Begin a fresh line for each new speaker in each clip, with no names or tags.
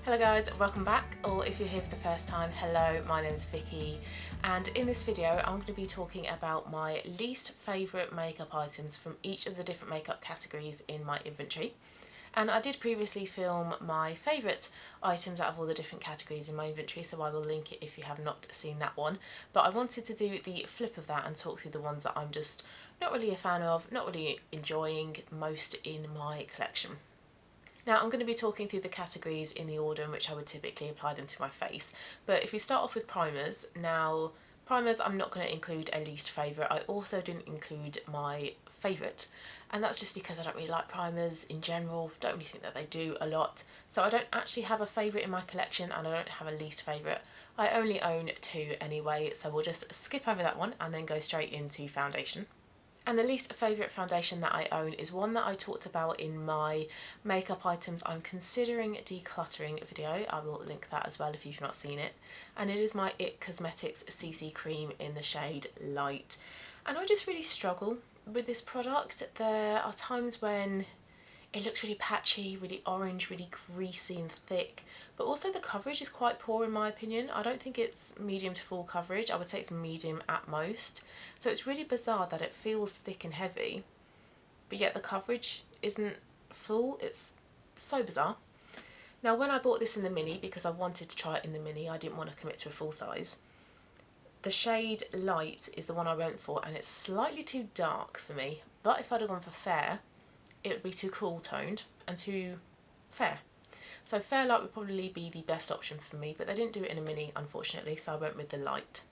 Hello guys, welcome back, or if you're here for the first time, hello, my name's Vicky, and in this video I'm going to be talking about my least favourite makeup items from each of the different makeup categories in my inventory. And I did previously film my favourite items out of all the different categories in my inventory, so I will link it if you have not seen that one. But I wanted to do the flip of that and talk through the ones that I'm just not really a fan of, not really enjoying most in my collection. Now I'm going to be talking through the categories in the order in which I would typically apply them to my face. But if we start off with primers, now primers I'm not going to include a least favourite. I also didn't include my favourite, and that's just because I don't really like primers in general, don't really think that they do a lot. So I don't actually have a favourite in my collection and I don't have a least favourite. I only own two anyway, so we'll just skip over that one and then go straight into foundation. And the least favourite foundation that I own is one that I talked about in my makeup items I'm considering decluttering video. I will link that as well if you've not seen it. And it is my It Cosmetics CC Cream in the shade Light. And I just really struggle with this product. There are times when it looks really patchy, really orange, really greasy and thick, but also the coverage is quite poor in my opinion. I don't think it's medium to full coverage, I would say it's medium at most. So it's really bizarre that it feels thick and heavy, but yet the coverage isn't full. It's so bizarre. Now when I bought this in the mini, because I wanted to try it in the mini, I didn't want to commit to a full size. The shade Light is the one I went for, and it's slightly too dark for me, but if I'd have gone for fair, it would be too cool toned and too fair. So fair light would probably be the best option for me, but they didn't do it in a mini unfortunately, so I went with the light.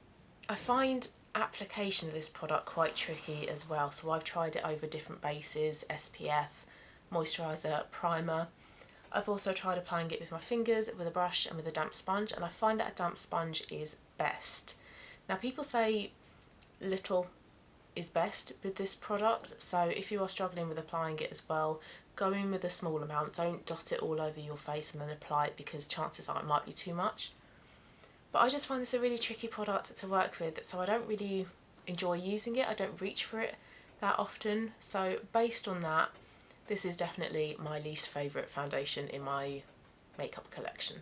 I find application of this product quite tricky as well, so I've tried it over different bases, SPF, moisturiser, primer. I've also tried applying it with my fingers, with a brush and with a damp sponge, and I find that a damp sponge is best. Now people say little is best with this product, so if you are struggling with applying it as well, go in with a small amount, don't dot it all over your face and then apply it, because chances are it might be too much. But I just find this a really tricky product to work with, so I don't really enjoy using it, I don't reach for it that often, so based on that, this is definitely my least favourite foundation in my makeup collection.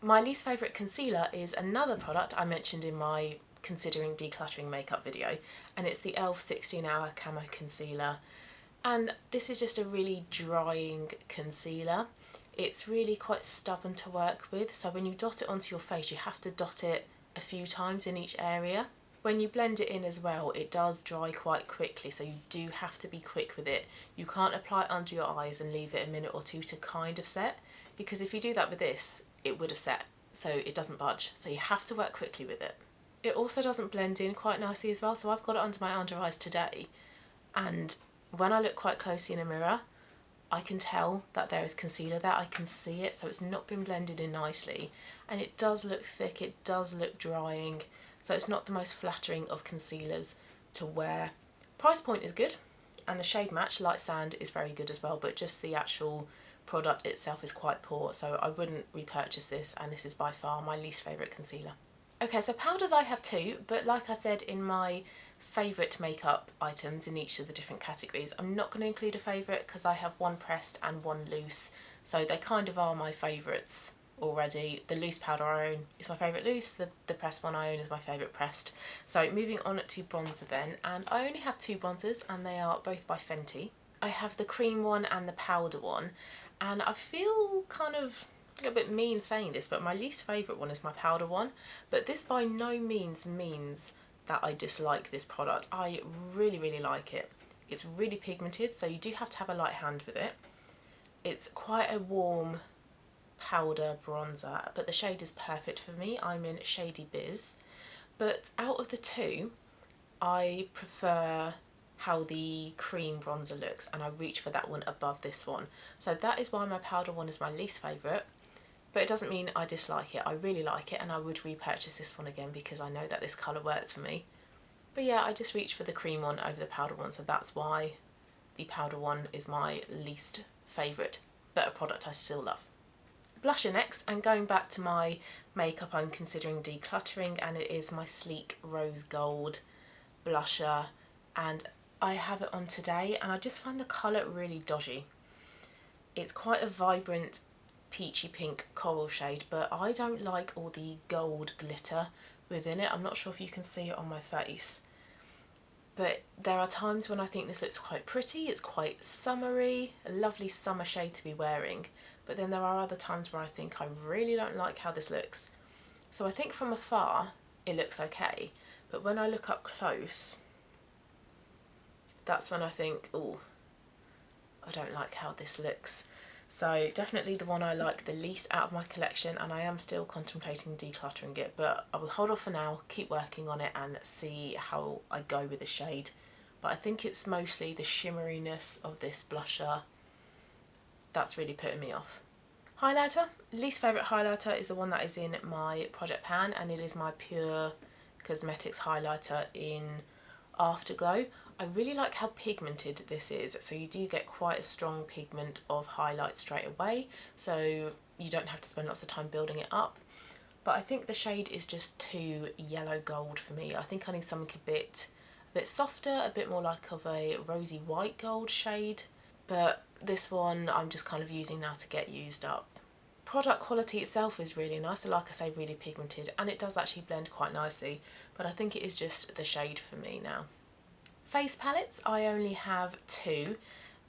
My least favourite concealer is another product I mentioned in my considering decluttering makeup video, and it's the e.L.f. 16 Hour Camo Concealer, and this is just a really drying concealer. It's really quite stubborn to work with, so when you dot it onto your face you have to dot it a few times in each area. When you blend it in as well, it does dry quite quickly, so you do have to be quick with it. You can't apply it under your eyes and leave it a minute or two to kind of set, because if you do that with this it would have set, so it doesn't budge, so you have to work quickly with it. It also doesn't blend in quite nicely as well, so I've got it under my under eyes today, and when I look quite closely in a mirror I can tell that there is concealer there, I can see it, so it's not been blended in nicely, and it does look thick, it does look drying, so it's not the most flattering of concealers to wear. Price point is good, and the shade match, Light Sand, is very good as well, but just the actual product itself is quite poor, so I wouldn't repurchase this, and this is by far my least favourite concealer. Okay, so powders I have two, but like I said in my favourite makeup items in each of the different categories, I'm not going to include a favourite because I have one pressed and one loose, so they kind of are my favourites already. The loose powder I own is my favourite loose, the pressed one I own is my favourite pressed. So moving on to bronzer then, and I only have two bronzers and they are both by Fenty. I have the cream one and the powder one, and I feel kind of a little bit mean saying this, but my least favourite one is my powder one, but this by no means means that I dislike this product. I really like it. It's really pigmented, so you do have to have a light hand with it. It's quite a warm powder bronzer, but the shade is perfect for me. I'm in Shady Biz, but out of the two I prefer how the cream bronzer looks, and I reach for that one above this one, so that is why my powder one is my least favourite. But it doesn't mean I dislike it. I really like it, and I would repurchase this one again because I know that this colour works for me. But yeah, I just reached for the cream one over the powder one, so that's why the powder one is my least favourite, but a product I still love. Blusher next, and going back to my makeup I'm considering decluttering, and it is my Sleek Rose Gold blusher, and I have it on today and I just find the colour really dodgy. It's quite a vibrant peachy pink coral shade, but I don't like all the gold glitter within it. I'm not sure if you can see it on my face, but there are times when I think this looks quite pretty, it's quite summery, a lovely summer shade to be wearing, but then there are other times where I think I really don't like how this looks. So I think from afar it looks okay, but when I look up close, that's when I think, oh, I don't like how this looks. So definitely the one I like the least out of my collection, and I am still contemplating decluttering it, but I will hold off for now, keep working on it and see how I go with the shade. But I think it's mostly the shimmeriness of this blusher that's really putting me off. Highlighter. Least favourite highlighter is the one that is in my project pan, and it is my Pur Cosmetics Highlighter in Afterglow. I really like how pigmented this is, so you do get quite a strong pigment of highlight straight away, so you don't have to spend lots of time building it up. But I think the shade is just too yellow gold for me. I think I need something a bit softer, a bit more like of a rosy white gold shade, but this one I'm just kind of using now to get used up. Product quality itself is really nice, like I say, really pigmented, and it does actually blend quite nicely, but I think it is just the shade for me now. Face palettes, I only have two,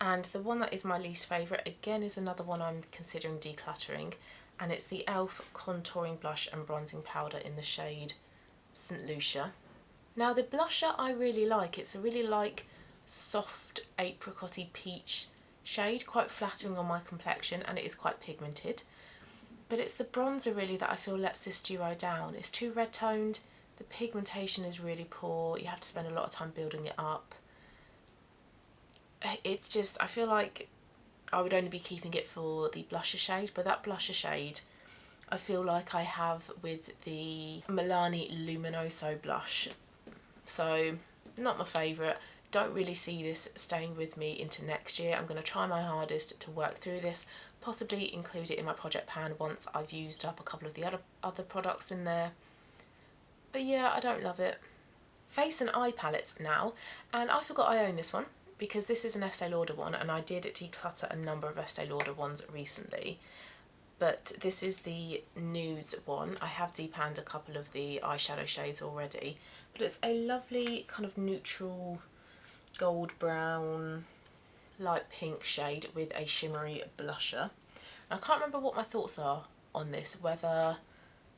and the one that is my least favourite again is another one I'm considering decluttering, and it's the e.L.f. contouring blush and bronzing powder in the shade St. Lucia. Now the blusher I really like, it's a really like soft apricot-y peach shade, quite flattering on my complexion, and it is quite pigmented, but it's the bronzer really that I feel lets this duo down. It's too red toned. The pigmentation is really poor, you have to spend a lot of time building it up. It's just, I feel like I would only be keeping it for the blusher shade, but that blusher shade I feel like I have with the Milani Luminoso blush. So, not my favourite. Don't really see this staying with me into next year. I'm going to try my hardest to work through this, possibly include it in my project pan once I've used up a couple of the other products in there. But yeah, I don't love it. Face and eye palettes now, and I forgot I own this one because this is an Estee Lauder one, and I did declutter a number of Estee Lauder ones recently. But this is the Nudes one. I have depanned a couple of the eyeshadow shades already, but it's a lovely kind of neutral gold brown, light pink shade with a shimmery blusher. And I can't remember what my thoughts are on this, whether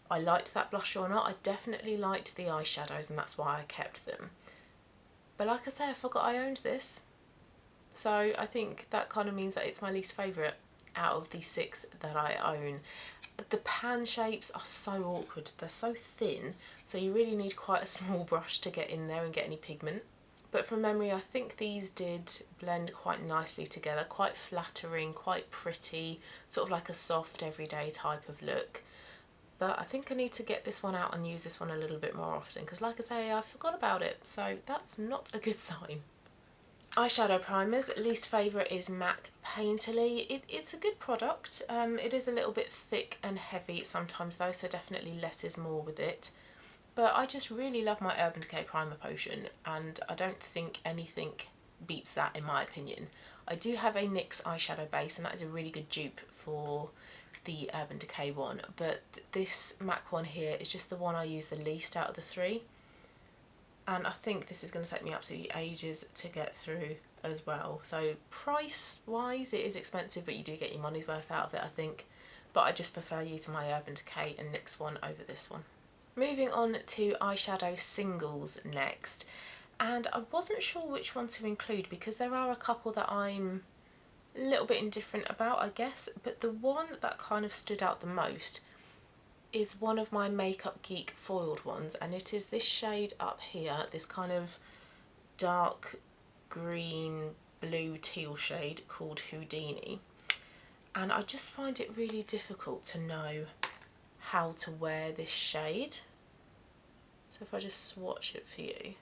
I liked that blusher or not. I definitely liked the eyeshadows, and that's why I kept them. But like I say, I forgot I owned this. So I think that kind of means that it's my least favourite out of the 6 that I own. The pan shapes are so awkward. They're so thin, so you really need quite a small brush to get in there and get any pigment. But from memory, I think these did blend quite nicely together, quite flattering, quite pretty, sort of like a soft everyday type of look. But I think I need to get this one out and use this one a little bit more often, because like I say, I forgot about it, so that's not a good sign. Eyeshadow primers, least favourite is MAC Painterly. It's a good product. It is a little bit thick and heavy sometimes though, so definitely less is more with it. But I just really love my Urban Decay Primer Potion, and I don't think anything beats that in my opinion. I do have a NYX eyeshadow base, and that is a really good dupe for the Urban Decay one, but this MAC one here is just the one I use the least out of the 3, and I think this is going to take me absolutely ages to get through as well. So price wise it is expensive, but you do get your money's worth out of it I think, but I just prefer using my Urban Decay and NYX one over this one. Moving on to eyeshadow singles next, and I wasn't sure which one to include because there are a couple that I'm a little bit indifferent about, I guess, but the one that kind of stood out the most is one of my Makeup Geek foiled ones, and it is this shade up here, this kind of dark green blue teal shade called Houdini, and I just find it really difficult to know how to wear this shade. So if I just swatch it for you.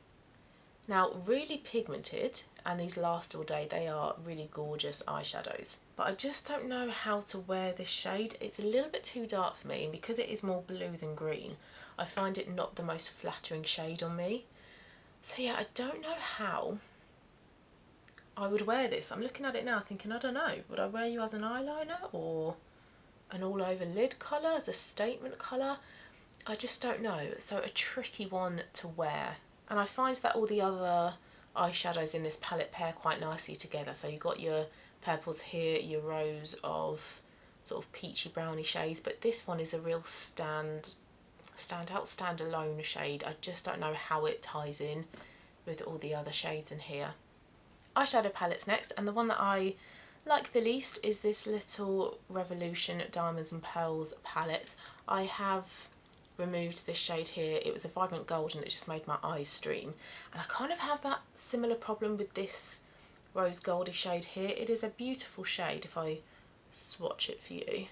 Now, really pigmented, and these last all day. They are really gorgeous eyeshadows, but I just don't know how to wear this shade. It's a little bit too dark for me, and because it is more blue than green, I find it not the most flattering shade on me. So yeah, I don't know how I would wear this. I'm looking at it now thinking, I don't know, would I wear you as an eyeliner or an all over lid colour, as a statement colour. I just don't know, so a tricky one to wear. And I find that all the other eyeshadows in this palette pair quite nicely together. So you've got your purples here, your rows of sort of peachy browny shades, but this one is a real standout, standalone shade. I just don't know how it ties in with all the other shades in here. Eyeshadow palettes next, and the one that I like the least is this little Revolution Diamonds and Pearls palette. I have removed this shade here. It was a vibrant gold and it just made my eyes stream, and I kind of have that similar problem with this rose goldy shade here. It is a beautiful shade if I swatch it for you.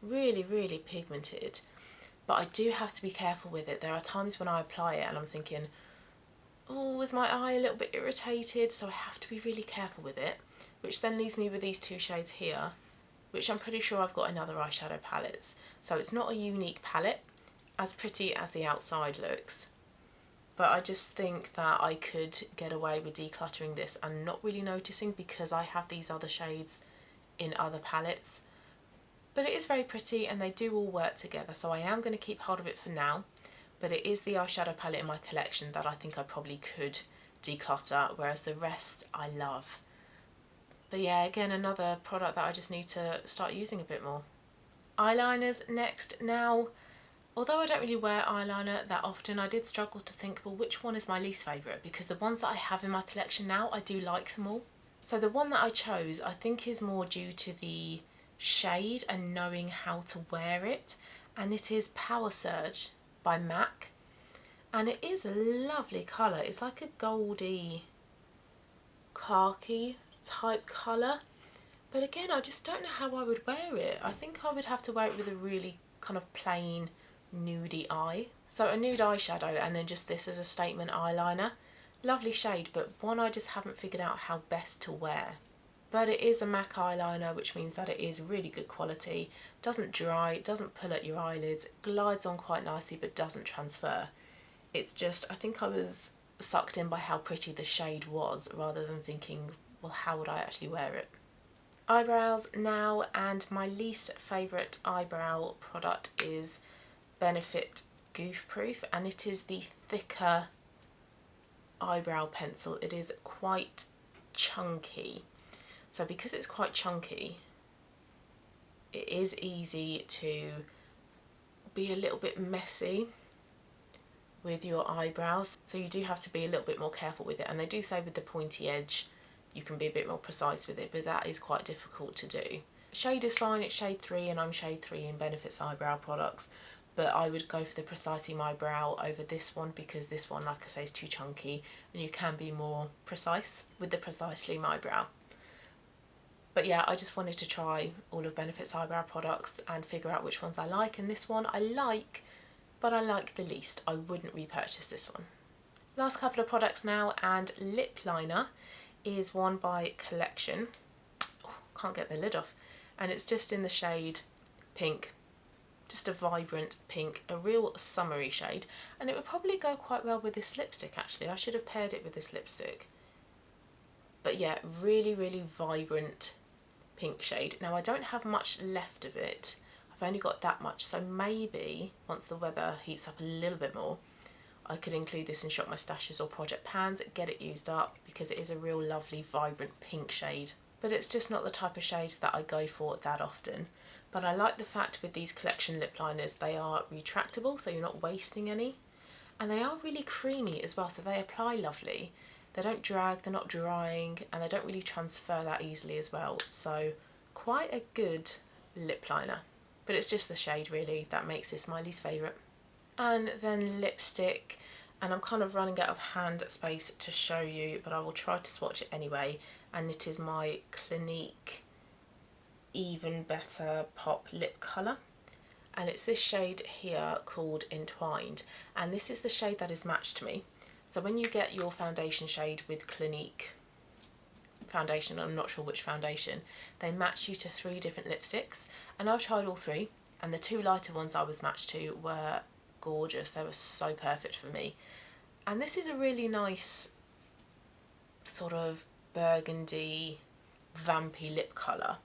Really, really pigmented, but I do have to be careful with it. There are times when I apply it and I'm thinking, oh, is my eye a little bit irritated? So I have to be really careful with it, which then leaves me with these two shades here, which I'm pretty sure I've got in other eyeshadow palettes. So it's not a unique palette, as pretty as the outside looks, but I just think that I could get away with decluttering this and not really noticing because I have these other shades in other palettes. But it is very pretty and they do all work together, so I am going to keep hold of it for now. But it is the eyeshadow palette in my collection that I think I probably could declutter, whereas the rest I love. But yeah, again, another product that I just need to start using a bit more. Eyeliners next. Now, although I don't really wear eyeliner that often, I did struggle to think, well, which one is my least favourite? Because the ones that I have in my collection now, I do like them all. So the one that I chose, I think, is more due to the shade and knowing how to wear it. And it is Powersurge by MAC. And it is a lovely colour. It's like a goldy khaki type colour. But again, I just don't know how I would wear it. I think I would have to wear it with a really kind of plain nudie eye. So a nude eyeshadow and then just this as a statement eyeliner. Lovely shade, but one I just haven't figured out how best to wear. But it is a MAC eyeliner, which means that it is really good quality. Doesn't dry, doesn't pull at your eyelids, glides on quite nicely but doesn't transfer. It's just, I think I was sucked in by how pretty the shade was rather than thinking, well, how would I actually wear it? Eyebrows now, and my least favourite eyebrow product is Benefit Goof Proof, and it is the thicker eyebrow pencil. It is quite chunky. So because it's quite chunky, it is easy to be a little bit messy with your eyebrows. So you do have to be a little bit more careful with it. And they do say with the pointy edge, you can be a bit more precise with it, but that is quite difficult to do. Shade is fine, it's shade 3 and I'm shade 3 in Benefit's eyebrow products. But I would go for the Precisely My Brow over this one because this one, like I say, is too chunky and you can be more precise with the Precisely My Brow. But yeah, I just wanted to try all of Benefit's eyebrow products and figure out which ones I like, and this one I like, but I like the least. I wouldn't repurchase this one. Last couple of products now, and Lipliner is one by Collection. Oh, can't get the lid off. And it's just in the shade pink. Just a vibrant pink, a real summery shade, and it would probably go quite well with this lipstick actually. I should have paired it with this lipstick. But yeah, really, really vibrant pink shade. Now I don't have much left of it. I've only got that much, so maybe once the weather heats up a little bit more, I could include this in Shop My Stashes or Project Pans, get it used up, because it is a real lovely, vibrant pink shade. But it's just not the type of shade that I go for that often. But I like the fact with these Collection lip liners, they are retractable, so you're not wasting any. And they are really creamy as well, so they apply lovely. They don't drag, they're not drying, and they don't really transfer that easily as well. So quite a good lip liner. But it's just the shade really that makes this my least favourite. And then lipstick, and I'm kind of running out of hand space to show you, but I will try to swatch it anyway. And it is my Clinique Even Better Pop Lip Colour. And it's this shade here called Entwined. And this is the shade that is matched to me. So when you get your foundation shade with Clinique foundation, I'm not sure which foundation, they match you to 3 different lipsticks. And I've tried all 3, and the 2 lighter ones I was matched to were gorgeous. They were so perfect for me. And this is a really nice sort of burgundy, vampy lip colour.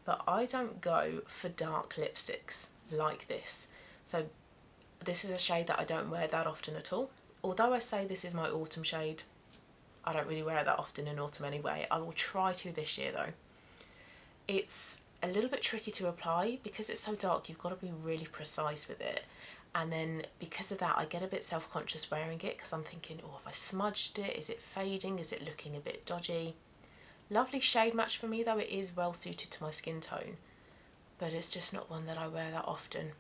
but I don't go for dark lipsticks like this. So this is a shade that I don't wear that often at all. Although I say this is my autumn shade, I don't really wear it that often in autumn anyway. I will try to this year though. It's a little bit tricky to apply because it's so dark. You've got to be really precise with it, and then because of that I get a bit self-conscious wearing it because I'm thinking, oh, have I smudged it? Is it fading? Is it looking a bit dodgy? Lovely shade match for me though, it is well suited to my skin tone, but it's just not one that I wear that often.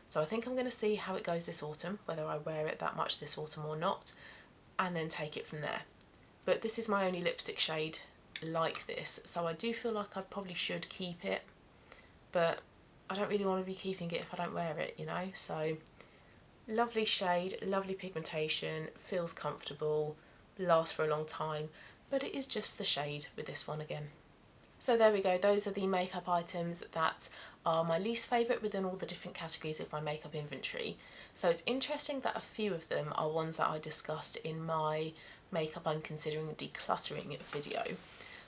So I think I'm going to see how it goes this autumn, whether I wear it that much this autumn or not, and then take it from there. But this is my only lipstick shade like this, so I do feel like I probably should keep it, but I don't really want to be keeping it if I don't wear it, you know. So lovely shade, lovely pigmentation, feels comfortable, lasts for a long time, but it is just the shade with this one again. So there we go, those are the makeup items that are my least favourite within all the different categories of my makeup inventory. So it's interesting that a few of them are ones that I discussed in my makeup I'm considering decluttering video.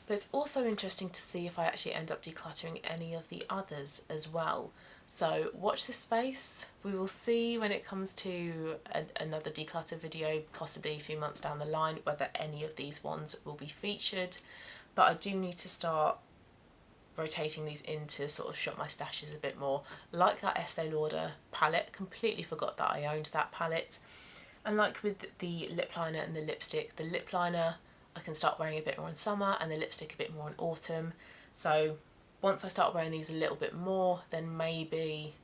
But it's also interesting to see if I actually end up decluttering any of the others as well. So watch this space. We will see when it comes to another declutter video, possibly a few months down the line, whether any of these ones will be featured. But I do need to start rotating these in to sort of shop my stashes a bit more. Like that Estee Lauder palette, completely forgot that I owned that palette. And like with the lip liner and the lipstick, the lip liner I can start wearing a bit more in summer and the lipstick a bit more in autumn. So once I start wearing these a little bit more, then maybe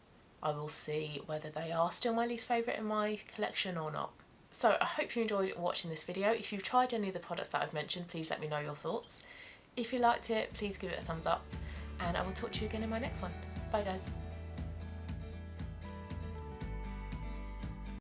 I will see whether they are still my least favourite in my collection or not. So I hope you enjoyed watching this video. If you've tried any of the products that I've mentioned, please let me know your thoughts. If you liked it, please give it a thumbs up, and I will talk to you again in my next one. Bye guys.